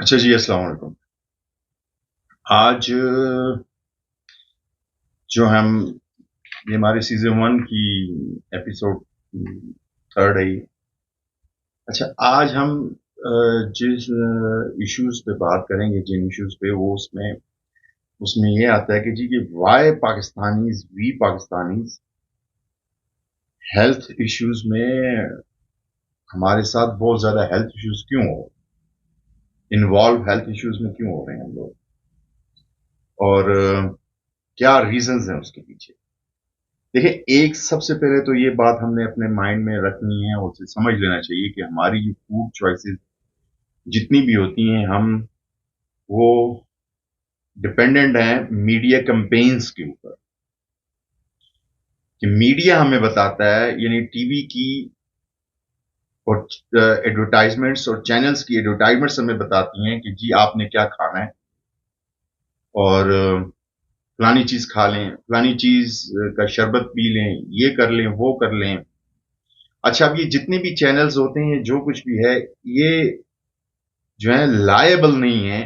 अच्छा जी, अस्सलाम वालेकुम। आज जो हम ये हमारे सीज़न 1 की एपिसोड 3rd है ये। अच्छा, आज हम जिस इश्यूज़ पे बात करेंगे, जिन इश्यूज़ पे वो उसमें उसमें ये आता है कि जी कि why Pakistanis we Pakistanis health issues में हमारे साथ बहुत ज़्यादा हेल्थ इश्यूज़ क्यों हो इन्वॉल्व हेल्थ इश्यूज़ में क्यों हो रहे हैं हम लोग और क्या रीज़न्स हैं उसके पीछे? देखिए, एक सबसे पहले तो ये बात हमने अपने माइंड में रखनी है और उसे समझ लेना चाहिए कि हमारी जो फूड चॉइसेस जितनी भी होती हैं, हम वो डिपेंडेंट हैं मीडिया कैंपेन्स के ऊपर। कि मीडिया हमें बताता है यानी टीवी की और एडवर्टाइजमेंट्स और चैनल्स की एडवर्टाइजमेंट्स हमें बताती हैं कि जी आपने क्या खाना है और फलानी चीज़ खा लें, फलानी चीज़ का शरबत पी लें, ये कर लें, वो कर लें। अच्छा, अब ये जितने भी चैनल्स होते हैं, जो कुछ भी है, ये जो है लायबल नहीं है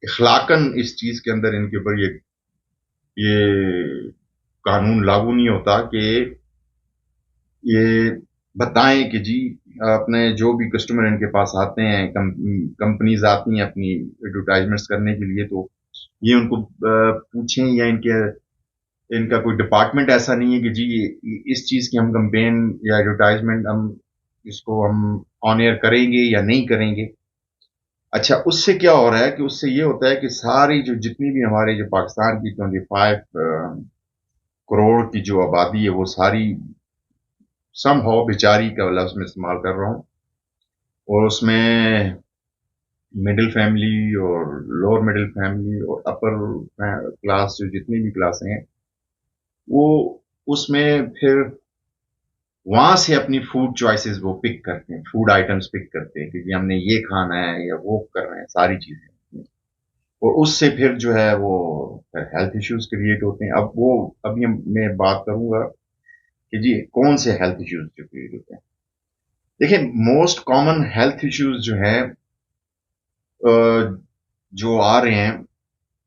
इखलाकन इस चीज के अंदर इनके ऊपर ये कानून लागू नहीं होता कि ये बताएं कि जी अपने जो भी कस्टमर इनके पास आते हैं कंपनीज आती हैं अपनी एडवर्टाइजमेंट्स करने के लिए तो ये उनको पूछें या इनका कोई डिपार्टमेंट ऐसा नहीं है कि जी इस चीज की हम कंपेन या एडवर्टाइजमेंट हम इसको हम ऑन एयर करेंगे या नहीं करेंगे। अच्छा, उससे क्या हो रहा है कि उससे ये होता है कि सारी जो जितनी भी हमारे जो पाकिस्तान की 25 करोड़ की जो आबादी है वो सारी सम हाउ बेचारी का लफ्ज में इस्तेमाल कर रहा हूँ और उसमें मिडिल फैमिली और लोअर मिडिल फैमिली और अपर क्लास जो जितनी भी क्लासें हैं वो उसमें फिर वहां से अपनी फूड चॉइसेस वो पिक करते हैं, फूड आइटम्स पिक करते हैं कि जी हमने ये खाना है या वो कर रहे हैं सारी चीजें और उससे फिर जो है वो हेल्थ इश्यूज क्रिएट होते हैं। अब वो अभी मैं बात करूंगा कि जी कौन से हेल्थ इश्यूज जो क्रिएट होते हैं। देखिए, मोस्ट कॉमन हेल्थ इश्यूज जो है जो आ रहे हैं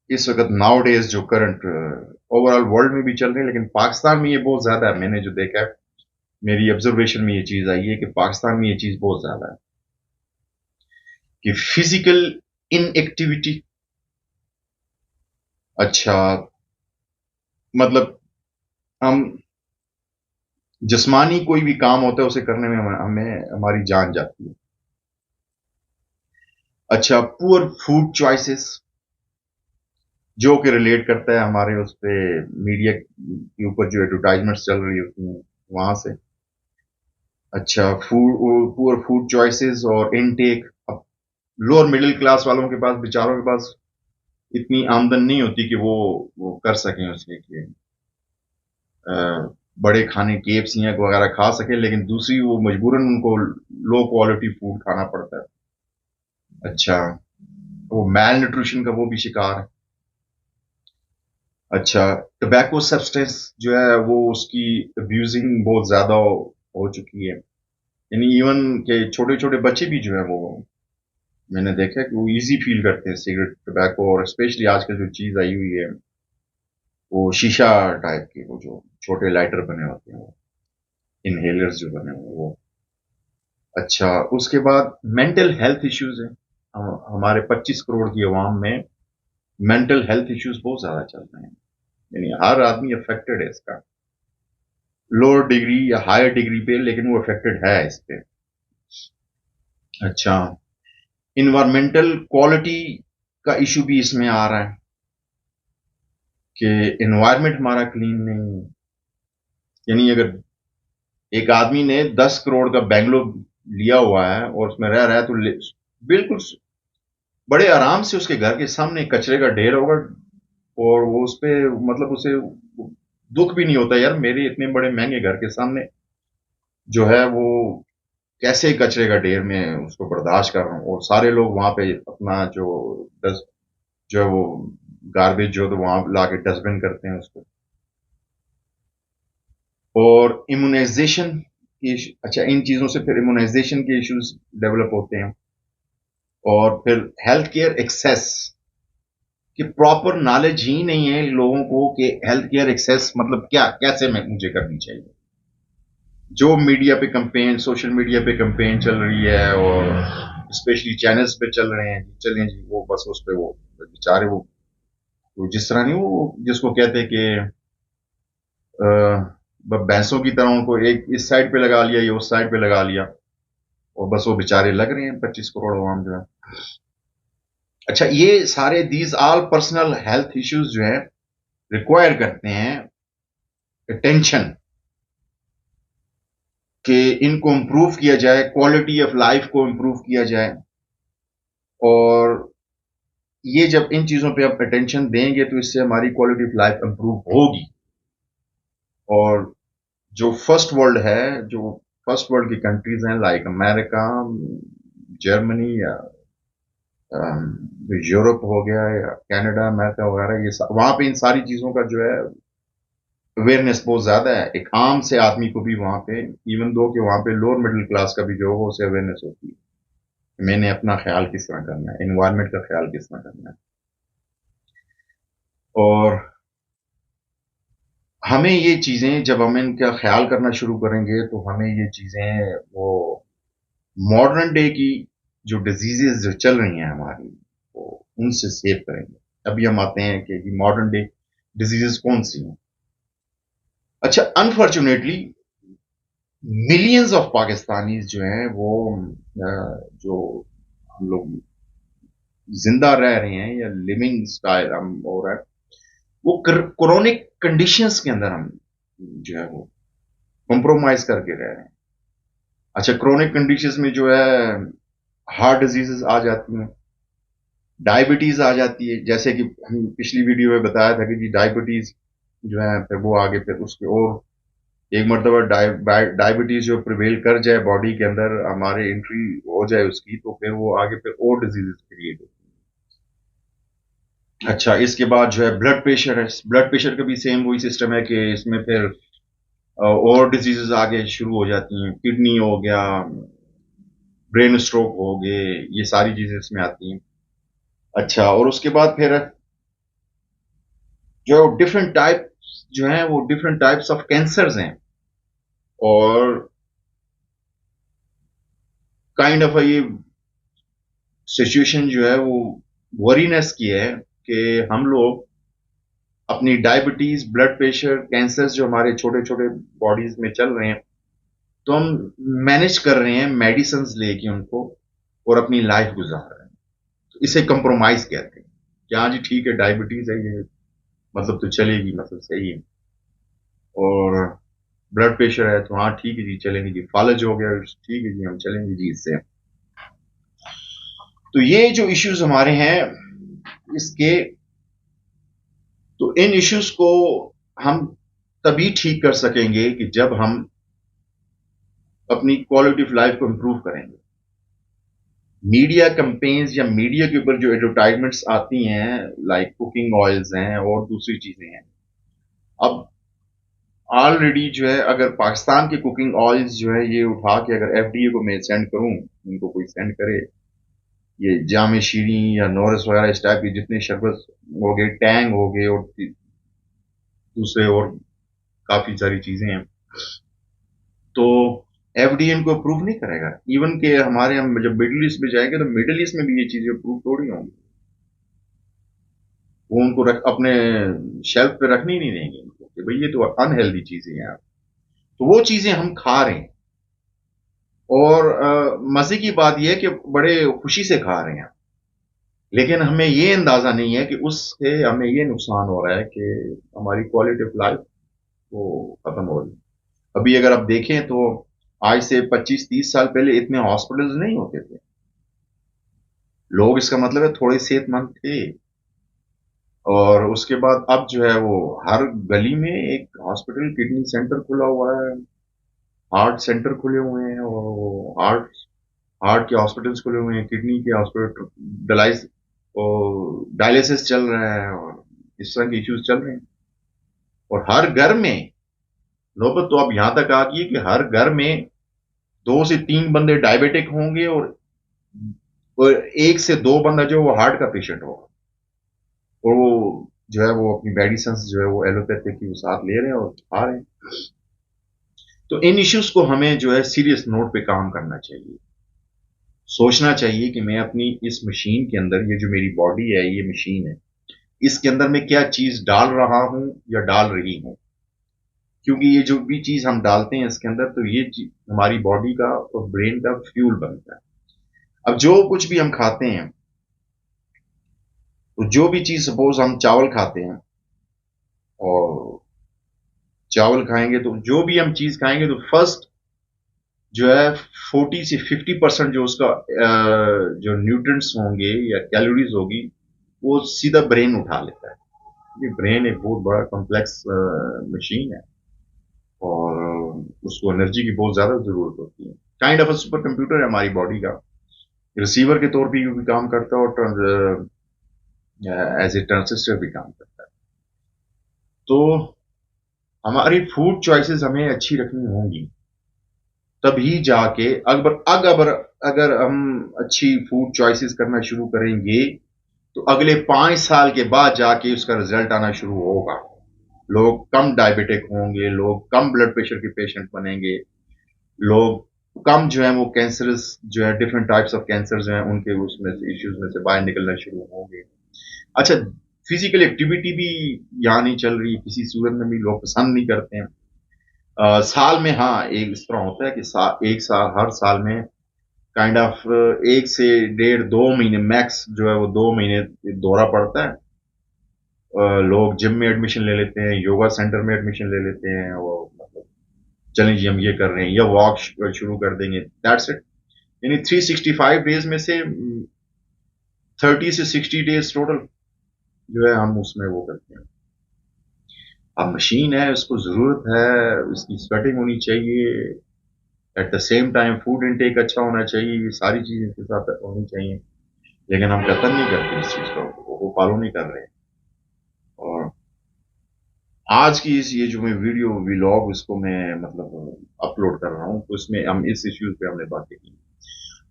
इस वक्त नाउ डेज जो करंट ओवरऑल वर्ल्ड में भी चल रहे हैं लेकिन पाकिस्तान में ये बहुत ज्यादा है। मैंने जो देखा है मेरी ऑब्जर्वेशन में ये चीज आई है कि पाकिस्तान में ये चीज बहुत ज्यादा है कि फिजिकल इनएक्टिविटी। अच्छा, मतलब हम जिस्मानी कोई भी काम होता है उसे करने में हमें हमारी जान जाती है। अच्छा, पुअर फूड चॉइसेस जो कि रिलेट करता है हमारे उस पे मीडिया के ऊपर जो एडवर्टाइजमेंट्स चल रही होती हैं वहां से। अच्छा, पुअर फूड चॉइसेस और इनटेक। अब लोअर मिडिल क्लास वालों के पास बेचारों के पास इतनी आमदन नहीं होती कि वो कर सकें उसके कि बड़े खाने केएफसी वगैरह खा सकें लेकिन दूसरी वो मजबूरन उनको लो क्वालिटी फूड खाना पड़ता है। अच्छा, वो मैल न्यूट्रिशन का वो भी शिकार है। अच्छा, टोबैको सब्सटेंस जो है वो उसकी अब्यूजिंग बहुत ज्यादा हो चुकी है। यानी इवन के छोटे छोटे बच्चे भी जो है वो मैंने देखा है कि वो इजी फील करते हैं सिगरेट टोबैको और स्पेशली आजकल जो चीज आई हुई है वो शीशा टाइप के वो जो छोटे लाइटर बने होते हैं वो इनहेलर्स जो बने हुए हैं वो। अच्छा, उसके बाद मेंटल हेल्थ इश्यूज है। हमारे 25 करोड़ की आवाम में मेंटल हेल्थ इश्यूज बहुत ज्यादा चल रहे हैं। यानी हर आदमी अफेक्टेड है इसका लोअर डिग्री या हायर डिग्री पे लेकिन वो अफेक्टेड है इस पे। अच्छा, इन्वायरमेंटल क्वालिटी का इशू भी इसमें आ रहा है कि एनवायरनमेंट हमारा क्लीन नहीं है। यानी अगर एक आदमी ने 10 करोड़ का बैंगलोर लिया हुआ है और उसमें रह रहा है तो बिल्कुल बड़े आराम से उसके घर के सामने कचरे का ढेर होगा और वो उस पे मतलब उसे दुख भी नहीं होता यार मेरे इतने बड़े महंगे घर के सामने जो है वो कैसे कचरे का ढेर में उसको बर्दाश्त कर रहा हूँ और सारे लोग वहां पे अपना डस्ट जो है वो गार्बेज जो है तो वहां लाके डस्टबिन करते हैं उसको। और इम्यूनाइजेशन की अच्छा इन चीजों से फिर इम्यूनाइजेशन के इश्यूज डेवलप होते हैं। और फिर हेल्थ केयर एक्सेस कि प्रॉपर नॉलेज ही नहीं है लोगों को कि हेल्थ केयर एक्सेस मतलब क्या, कैसे मैं मुझे करनी चाहिए। जो मीडिया पे कंपेन, सोशल मीडिया पे कंपेन चल रही है और स्पेशली चैनल्स पे चल रहे हैं, चलें जी, वो बस उस पे वो बेचारे वो जिस तरह नहीं, वो जिसको कहते हैं कि भैंसों की तरह उनको एक इस साइड पे लगा लिया या उस साइड पे लगा लिया, और बस वो बेचारे लग रहे हैं 25 करोड़ आवाम जो है। अच्छा, ये सारे these all personal health issues जो है रिक्वायर करते हैं अटेंशन, कि इनको इम्प्रूव किया जाए, क्वालिटी ऑफ लाइफ को इम्प्रूव किया जाए। और ये जब इन चीजों पे आप अटेंशन देंगे तो इससे हमारी क्वालिटी ऑफ लाइफ इम्प्रूव होगी। और जो फर्स्ट वर्ल्ड है, जो फर्स्ट वर्ल्ड की कंट्रीज हैं लाइक अमेरिका, जर्मनी या यूरोप हो गया या कनाडा, अमेरिका वगैरह, ये वहां पे इन सारी चीजों का जो है अवेयरनेस बहुत ज्यादा है। एक आम से आदमी को भी वहां पे, इवन दो कि वहां पे लोअर मिडिल क्लास का भी जो हो उसे अवेयरनेस होती है, मैंने अपना ख्याल किस तरह करना है, एनवायरमेंट का ख्याल किस तरह करना है। और हमें ये चीजें, जब हम इनका ख्याल करना शुरू करेंगे तो हमें ये चीजें वो मॉडर्न डे की जो डिजीजेस जो चल रही हैं हमारी, वो उनसे सेव करेंगे। अभी हम आते हैं कि मॉडर्न डे डिजीजेस कौन सी हैं। अच्छा, अनफॉर्चुनेटली मिलियंस ऑफ पाकिस्तानीज जो हैं वो जो हम लोग जिंदा रह रहे हैं या लिविंग स्टाइल हम हो रहा है, वो क्रोनिक कंडीशंस के अंदर हम जो है वो कॉम्प्रोमाइज करके रह रहे हैं। अच्छा, क्रोनिक कंडीशंस में जो है हार्ट डिजीजेस आ जाती हैं, डायबिटीज आ जाती है, जैसे कि हम पिछली वीडियो में बताया था कि जी डायबिटीज जो है फिर वो आगे फिर उसके और एक मरतबा डायबिटीज जो प्रिवेल कर जाए बॉडी के अंदर, हमारे एंट्री हो जाए उसकी, तो फिर वो आगे फिर और डिजीजेस क्रिएट होती है। अच्छा, इसके बाद जो है ब्लड प्रेशर है, ब्लड प्रेशर का भी सेम वही सिस्टम है कि इसमें फिर और डिजीजेस आगे शुरू हो जाती हैं, किडनी हो गया, ब्रेन स्ट्रोक हो गए, ये सारी चीजें इसमें आती हैं। अच्छा, और उसके बाद फिर जो डिफरेंट टाइप जो है वो डिफरेंट टाइप्स ऑफ कैंसर्स हैं, और काइंड ऑफ ये सिचुएशन जो है वो वरीनेस की है कि हम लोग अपनी डायबिटीज, ब्लड प्रेशर, कैंसर्स जो हमारे छोटे छोटे बॉडीज में चल रहे हैं, तो हम मैनेज कर रहे हैं मेडिसिन लेके उनको, और अपनी लाइफ गुजार रहे हैं। तो इसे कंप्रोमाइज कहते हैं कि हाँ जी ठीक है, डायबिटीज है ये, मतलब तो चलेगी, मतलब सही है। और ब्लड प्रेशर है तो हाँ ठीक है जी चलेंगे जी, फालज हो गया ठीक है जी हम चलेंगे जी इससे। तो ये जो इश्यूज हमारे हैं इसके, तो इन इश्यूज को हम तभी ठीक कर सकेंगे कि जब हम अपनी क्वालिटी ऑफ लाइफ को इंप्रूव करेंगे। मीडिया कंपेन्स या मीडिया के ऊपर जो एडवर्टाइजमेंट्स आती हैं लाइक कुकिंग ऑयल्स हैं और दूसरी चीजें हैं, अब ऑलरेडी जो है अगर पाकिस्तान के कुकिंग ऑयल्स जो है ये उठा के अगर एफडीए को मैं सेंड करूं, इनको कोई सेंड करे, ये जामे शीरी या नोरस वगैरह इस टाइप के जितने शरबत हो गए, टैंग हो गए और दूसरे और काफी सारी चीजें हैं, तो एफडीए इनको अप्रूव नहीं करेगा। इवन के हमारे हम जब मिडिल ईस्ट में जाएंगे तो मिडिल ईस्ट में भी ये चीजें अप्रूव थोड़ी होंगी, वो उनको अपने शेल्फ पे रखने ही नहीं देंगे उनको कि भाई ये तो अनहेल्दी चीजें हैं। तो वो चीजें हम खा रहे हैं, और मजे की बात यह है कि बड़े खुशी से खा रहे हैं, लेकिन हमें ये अंदाजा नहीं है कि उससे हमें ये नुकसान हो रहा है कि हमारी क्वालिटी ऑफ लाइफ वो खत्म हो रही है। अभी अगर आप देखें तो आज से 25-30 साल पहले इतने हॉस्पिटल्स नहीं होते थे, लोग इसका मतलब है थोड़े सेहतमंद थे। और उसके बाद अब जो है वो हर गली में एक हॉस्पिटल, किडनी सेंटर खुला हुआ है, हार्ट सेंटर खुले हुए हैं, और हार्ट हार्ट के हॉस्पिटल्स खुले हुए हैं, किडनी के हॉस्पिटल, डायलिस और डायलिसिस चल रहा है, और इस तरह के इश्यूज चल रहे हैं। और हर घर में, नौबत तो अब यहां तक आ गई है कि हर घर में 2 से 3 बंदे डायबिटिक होंगे, और और 1 से 2 बंदा जो वो हार्ट का पेशेंट होगा, और वो जो है वो अपनी मेडिसिन जो है वो एलोपैथिक की वो साथ ले रहे हैं और खा रहे हैं। तो इन इश्यूज को हमें जो है सीरियस नोट पे काम करना चाहिए, सोचना चाहिए कि मैं अपनी इस मशीन के अंदर, ये जो मेरी बॉडी है ये मशीन है, इसके अंदर मैं क्या चीज डाल रहा हूं या डाल रही हूं, क्योंकि ये जो भी चीज हम डालते हैं इसके अंदर तो ये हमारी बॉडी का और ब्रेन का फ्यूल बनता है। अब जो कुछ भी हम खाते हैं, तो जो भी चीज, सपोज हम चावल खाते हैं, और चावल खाएंगे तो जो भी हम चीज खाएंगे तो फर्स्ट जो है 40 से 50% जो उसका जो न्यूट्रिएंट्स होंगे या कैलोरीज होगी वो सीधा ब्रेन उठा लेता है। ये ब्रेन एक बहुत बड़ा कॉम्प्लेक्स मशीन है, और उसको एनर्जी की बहुत ज्यादा जरूरत होती है। Kind of a super computer है हमारी बॉडी का, रिसीवर के तौर पे भी काम करता है और एज ए ट्रांजिस्टर भी काम करता है। तो हमारी फूड चॉइसेस हमें अच्छी रखनी होंगी, तभी जाके अगर हम अच्छी फूड चॉइसेस करना शुरू करेंगे तो अगले 5 साल के बाद जाके उसका रिजल्ट आना शुरू होगा। लोग कम डायबिटिक होंगे, लोग कम ब्लड प्रेशर के पेशेंट बनेंगे, लोग कम जो है वो कैंसरस जो है डिफरेंट टाइप्स ऑफ कैंसर जो है उनके उसमें से इश्यूज में से बाहर निकलना शुरू होंगे। अच्छा, फिजिकल एक्टिविटी भी यहाँ नहीं चल रही, किसी सूरत में भी लोग पसंद नहीं करते हैं। साल में हाँ एक इस तरह होता है कि एक साल, हर साल में काइंड ऑफ 1 से 1.5 2 महीने मैक्स जो है वो 2 महीने दौरा पड़ता है। लोग जिम में एडमिशन ले लेते हैं, योगा सेंटर में एडमिशन ले लेते हैं, और मतलब चलें जी हम ये कर रहे हैं, या वॉक शुरू कर देंगे, दैट्स इट। यानी 365 डेज में से 30 से 60 डेज टोटल जो है हम उसमें वो करते हैं। अब मशीन है, उसको जरूरत है, उसकी स्वेटिंग होनी चाहिए, at the same time food intake अच्छा होना चाहिए, ये सारी चीजें इसके साथ होनी चाहिए। लेकिन हम कतल नहीं करते इस चीज को, वो फॉलो नहीं कर रहे। और आज की इस ये जो मैं वीडियो व्लॉग इसको मैं मतलब अपलोड कर रहा हूँ, तो इसमें हम इस इश्यूज पे हमने बातें की।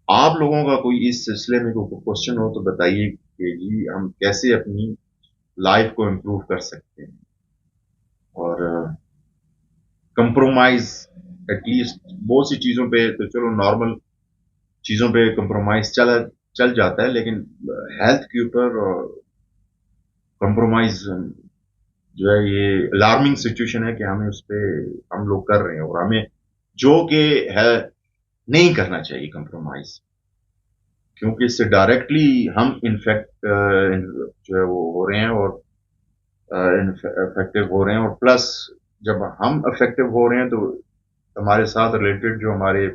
आप लोगों का कोई इस सिलसिले में कोई क्वेश्चन हो तो बताइए कि जी हम कैसे अपनी लाइफ को इम्प्रूव कर सकते हैं, और कंप्रोमाइज एटलीस्ट बहुत सी चीजों पे तो चलो नॉर्मल चीजों पे कंप्रोमाइज चल जाता है, लेकिन हेल्थ के ऊपर कंप्रोमाइज जो है ये अलार्मिंग सिचुएशन है कि हमें उस पे हम लोग कर रहे हैं, और हमें जो कि है नहीं करना चाहिए कंप्रोमाइज, क्योंकि इससे डायरेक्टली हम इन्फेक्ट जो है वो हो रहे हैं, और इफेक्टिव हो रहे हैं, और प्लस जब हम इफेक्टिव हो रहे हैं तो हमारे साथ रिलेटेड जो हमारे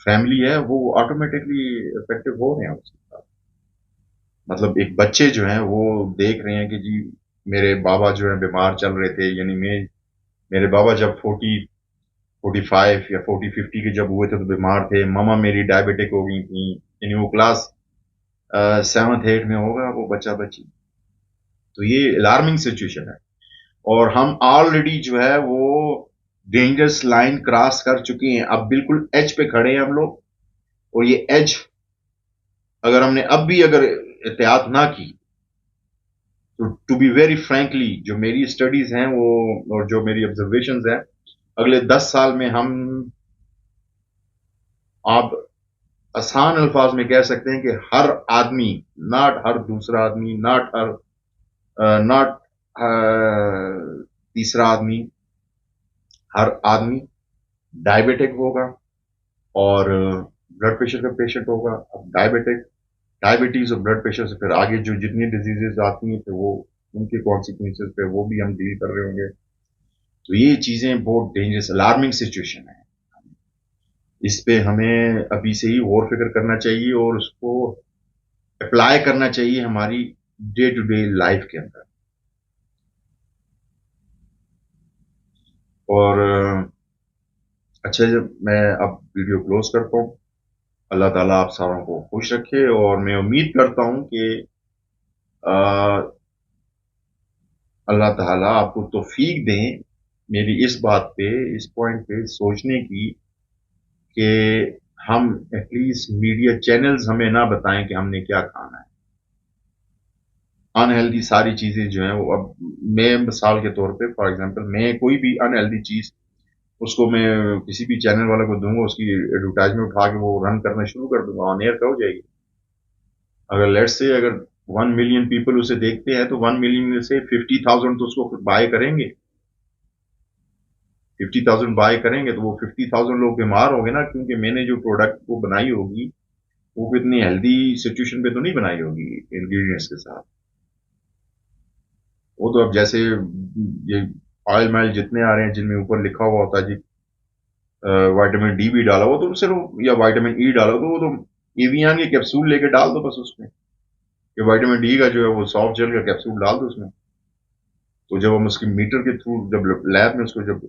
फैमिली है वो ऑटोमेटिकली इफेक्टिव हो रहे हैं उसके साथ। मतलब एक बच्चे जो हैं वो देख रहे हैं कि जी मेरे बाबा जो है बीमार चल रहे थे, यानी मेरे बाबा जब 45 या 40 50 के जब हुए थे तो बीमार थे, मामा मेरी डायबिटिक हो गई थी, यानी वो क्लास 7th 8th में होगा वो बच्चा बच्ची। तो ये अलार्मिंग सिचुएशन है, और हम ऑलरेडी जो है वो डेंजरस लाइन क्रॉस कर चुके हैं, अब बिल्कुल एज पे खड़े हैं हम लोग। और ये एज अगर हमने अब भी अगर एहतियात ना की तो टू बी वेरी फ्रैंकली जो मेरी स्टडीज हैं वो और जो मेरी ऑब्जर्वेशंस हैं, अगले 10 साल में हम, आप आसान अल्फाज में कह सकते हैं कि हर आदमी, नॉट हर दूसरा आदमी, नॉट तीसरा आदमी, हर आदमी डायबिटिक होगा और ब्लड प्रेशर का पेशेंट होगा। अब डायबिटीज और ब्लड प्रेशर से फिर आगे जो जितनी डिजीजेस आती हैं फिर वो उनके कॉन्सिक्वेंसेस पे वो भी हम डील कर रहे होंगे। तो ये चीजें बहुत डेंजरस अलार्मिंग सिचुएशन है, इस पे हमें अभी से ही गौर फिक्र करना चाहिए और उसको अप्लाई करना चाहिए हमारी डे टू डे लाइफ के अंदर। और अच्छा, जब मैं अब वीडियो क्लोज करता हूँ, अल्लाह ताला आप सारों को खुश रखे, और मैं उम्मीद करता हूँ कि अल्लाह ताला आपको तौफीक दें मेरी इस बात पे, इस पॉइंट पे सोचने की कि हम एटलीस्ट मीडिया चैनल्स हमें ना बताएं कि हमने क्या खाना है। अनहेल्दी सारी चीजें जो हैं वो, अब मैं मिसाल के तौर पे फॉर एग्जांपल, मैं कोई भी अनहेल्दी चीज उसको मैं किसी भी चैनल वाले को दूंगा, उसकी एडवर्टाइजमेंट उठा के वो रन करना शुरू कर दूंगा, ऑन एयर हो जाएगी। अगर लेट्स से अगर 1 मिलियन पीपल उसे देखते हैं तो 1 मिलियन में से 50,000 तो उसको बाय करेंगे। 50,000 बाय करेंगे तो वो 50,000 लोग बीमार होंगे ना, क्योंकि मैंने जो प्रोडक्ट को बनाई होगी वो कितनी हेल्दी सिचुएशन पे तो नहीं बनाई होगी इंग्रेडिएंट्स के साथ। वो तो अब जैसे ये ऑयल माइल जितने आ रहे हैं जिनमें ऊपर लिखा हुआ होता है जी विटामिन डी भी डाला हो तो सिर्फ, या विटामिन ई डाला हो तो वो तो एवियन के कैप्सूल लेके डाल दो बस उसमें, कि विटामिन डी का जो है वो सॉफ्ट जेल का कैप्सूल डाल दो उसमें। तो जब हम उसकी मीटर के थ्रू जब लैब में उसको जब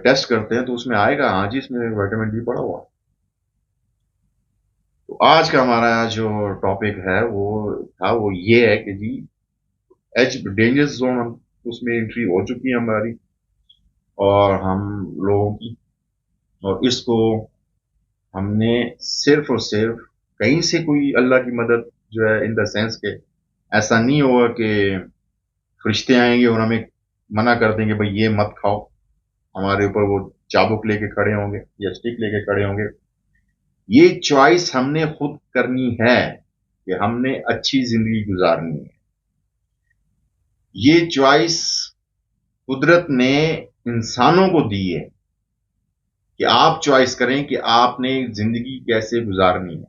टेस्ट करते हैं तो उसमें आएगा हाँ जी इसमें विटामिन डी पड़ा हुआ। तो आज का हमारा जो टॉपिक है वो ये है कि जी एच डेंजर जोन, हम उसमें एंट्री हो चुकी है हमारी और हम लोगों की, और इसको हमने सिर्फ और सिर्फ कहीं से कोई अल्लाह की मदद जो है इन द सेंस के ऐसा नहीं होगा कि फरिश्ते आएंगे और हमें मना कर देंगे भाई ये मत खाओ, हमारे ऊपर वो चाबुक लेके खड़े होंगे या स्टिक लेके खड़े होंगे। ये चॉइस हमने खुद करनी है कि हमने अच्छी जिंदगी गुजारनी है। ये चॉइस कुदरत ने इंसानों को दी है कि आप चॉइस करें कि आपने जिंदगी कैसे गुजारनी है।